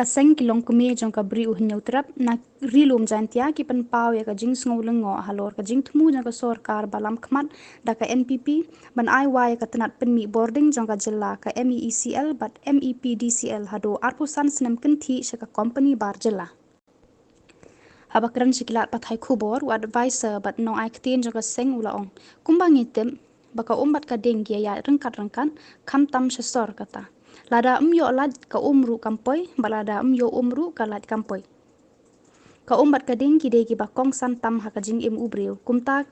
kaseng kilong kumi jong ka bri uhnyau trap na rilum jantia ki pan pau ya ka jing sngolengo halor ka jing thmu jong ka sorkar balam khmat da ka NPP ban IY ka tanat penmi boarding jong ka jilla ka MEECL but MEPDCL hado arpusan snem kenti sha ka company bar jilla habakran sikilat pathai khubor wa advisor but no aiktin jong ka seng ulaong kumbang item baka umbat ka deng ya rengkat kam tam sesor kata lada yo lad ka umru kampoi balada yo umru ka lad kampoi ka umbat ka ding kide ki bakong san tam ha ka jing im ubreu kumta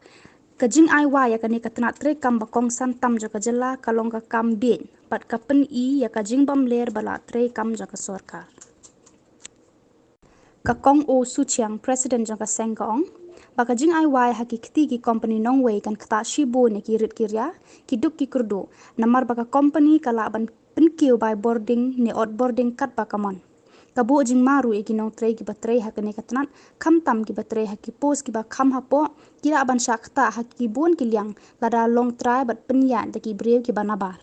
ka jing ai wa ya ka ne ka tna tre kam bakong san tam jo ka jela ka long ka kam bin pat ka pen I ya ka jing bam ler bala tre kam jo ka sorkar ka kong o su chiang president jo ka seng ka ong baka jing ai wai hakikti ki company nongway kan kata shibo ne ki rit kirya ki duk ki kurdo namar baka company kala ban penkiu by boarding ne out boarding kat baka mon kabo jing maru e ki nong trei ki batrei hakane katnat kam tam ki batrei haki pos ki ba kham hapo kira ban shakta haki bon ki liang lada long try bat penya de ki brew ki banabar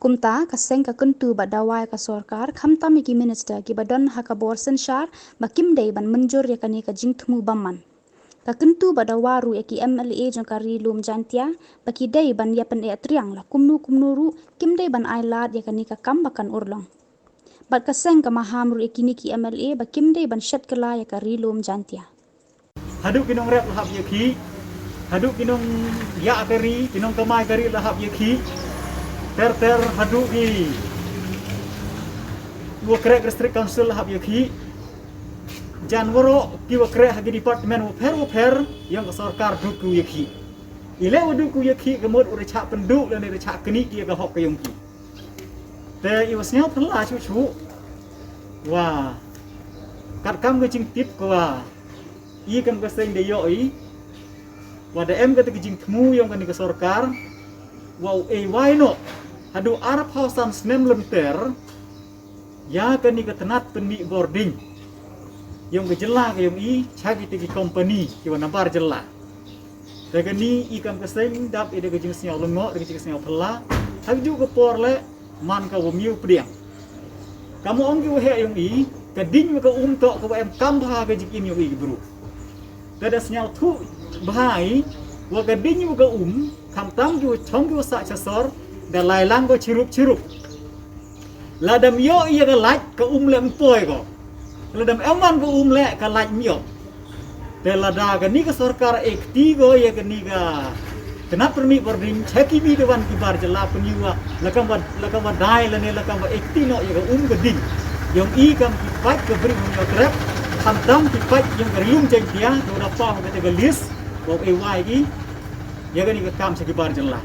kumta kaseng ka kuntu badawai ka sorkar khamta mi ki minister ki badon haka borsen shar bakim dei ban menjur ya kani ka jingthmu bamman ka kuntu badawaru ya ki MLA jong kari lum jantia baki dei ban ya pen e triang la kumnu ru kim dei ban ailad ya kani ka kam bakan urlong bat kaseng ka mahamru ekini ki MLA bakim dei ban shat kala ya kari lum jantia haduk kinong rep lahap yaki haduk kinong ya kari kinong kamai kari lahap yaki ter haduk ki wakrek district council lahap yaki janwaro ki wakrek hagi department waper yang ke sarkar duku yaki ile waduku yaki kemud ure chak penduk dan ure chak keni ki ka hok kayong ki te iwasnya pela chu wah kat kam ke jing tip ko wa I kam ke seng de yo I wada em ke jing thmu yang kan ke sarkar wow why no hadu arab hausan snem lenter ya kan ni ke tenat penni boarding yang ke jela ke yang I chagi tegi company ki wana bar jela te kan ni I kam ke seng dap ide ke jing snya lengo de jing snya pela hag ju ke por le man ka wo miu pdiang kamu ong ki he yang I ke ding ke tok ke em kam ba ke jing im yang I bro te da snya thu bahai wa ke ding ke kam tam ju chong ju sa chasor da lai lang ko chirup ladam yo iya ka laj ka le mpoi ko ladam eman ko le ka laj mio te lada ka ni ka sarkar ekti go ya ka ni ka kenap permi boarding cheki bi dewan ki bar jela peniwa lakam wa dai lane lakam wa ekti no ya ka ka ding yang I kam ki pat ka bri mo trap kam tam ki pat yang ka rium jeng dia do da pa ka te ka list ko wai ki ya ka ni ka kam seki bar jela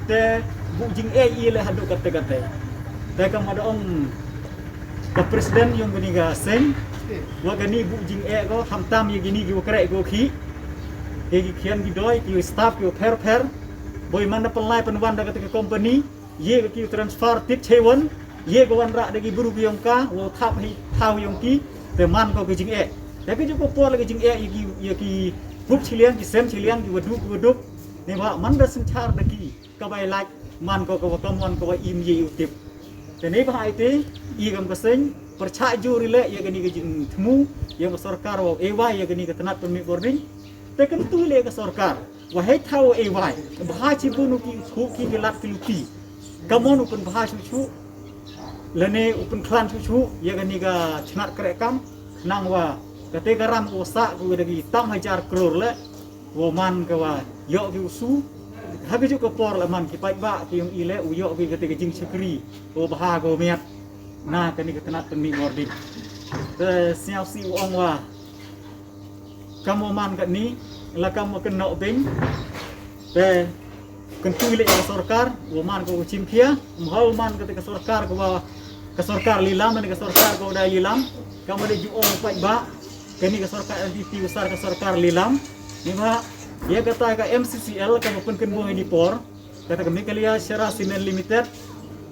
te bu jing le hadu kate te kam ada ong ka presiden yang gini ga seng wa gani bu jing ko hamtam ye gini gi kre go khi ye gi khian gi doi ki staff ki per boy mana pelai penwan da kate company ye ki transfer tip chewon ye go wan ra de gi buru gi yong ka wo thap hi thau yong ki te man ko gi jing te ki ju ko por gi jing ye ki bup chiliang ki sem chiliang gi waduk ne ba man da sing char da ki ka bai laj man ko kamon ko im ye utip te ne ba ite I kam keseng percaya juri le ya gani gajing temu yang sarkar wa ya gani ke tenat permit boarding te kan tu le ke sarkar wa hai thau bahai ci bunu ki thu ki gelat kilupi kamon upun bahai chu lene upun klan chu ya gani ga chnat krekam nang wa kate garam ko sa ko dagi tam hajar kror le wo man ka wa yo ki usu hagi ju ko por la man ki pai ba ki yung ile u yo ki kate gajing chakri o baha go miat na kani ke tenat penmi boarding te siap si ong wa kamu man kat ni la kamu kena bing te kentu ile ke sarkar wo man ko chimpia mahal man ke sarkar ko ke sarkar lilam dan ke sarkar ko dai lilam kamu de ju ong pai ba kani ke sarkar NTT besar ke sarkar lilam ni ba ya kata ka MCCL kamu pun kenbo di por kata kami kalia Syara Cement Limited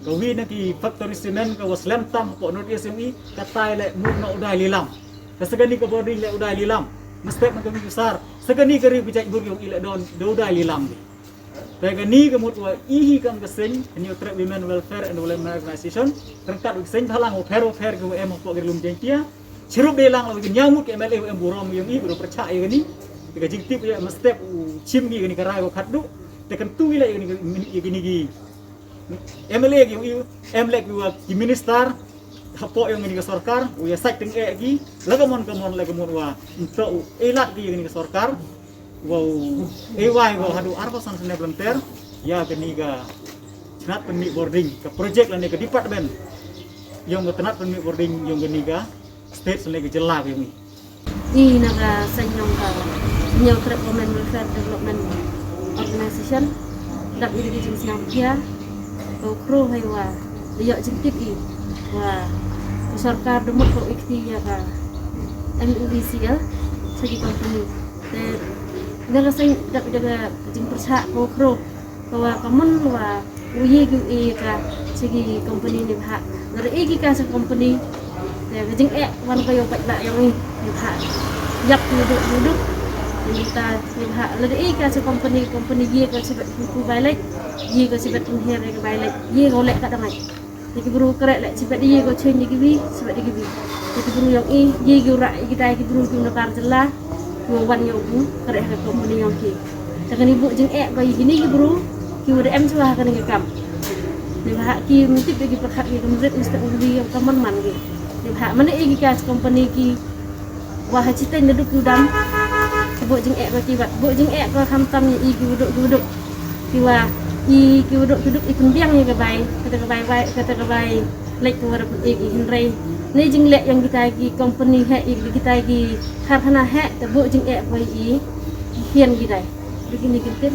kawi na ki factory cement ka waslam tam po not SME katay le mu na uday lilam kasagani ka boarding le uday lilam mistake man kami besar sagani kari bijak bur yung ile don do uday lilam Tapi ni kemud wa ihi kam kesing new trade women welfare and development organization terangkat kesing thalang oper ke em pok gelum jengtia cerup delang lagi nyamuk MLA em burom yang i buru percaya ni tiga jingtip ya mestep chim gi ni karai ko khaddu tekan tu ila gini gi MLA gi MLA gi minister hapo yang ini ke sarkar ya sak teng gi lagamon wa untuk elat gi ini ke sarkar wow ewai wow hadu arpasan sene belenter ya keniga senat penmi boarding ke project lane ke department yang tenat penmi boarding yang keniga state sene ke jelak yang ini naga senyong ka new trade women welfare development organization dak di jing siang dia ko kro hai wa liok jingtip i wa sarkar demut ko ikti ya ka MUDCL segi company daga sai daga jing persa ko kro bahwa kamun wa uyi gu e ka segi company ni ha dari igi ka sa company ya jing wan ko yo pat la yang ni ha yap duduk kita ni ha dari igi ka sa company ye ko sibat ku balik ye ko sibat her ke balik ye ko lek ka dangai jadi buru kerek lek sibat ye ko chen ni gibi sibat di gibi jadi buru yang ye gu ra kita ki buru ku nakar jelah wan yo bu kerek ke company yang ki jangan ibu jeng bayi gini ki bro ki udah suah kan ngekam ni hak ki mutip bagi perhak ki kemudian mesti undi yang kaman man ki ni hak mana ki kas company ki wah cita nduk udam ibu jeng bagi bat bu jeng ko hamtam ni ki duduk ki wah ki duduk ikun biang ni ke bai kata ke bai lek tu ada i hinrai ni jing lek yang kita gi company he kita gi karhana he te bu jing bai i hian gi dai begini kinten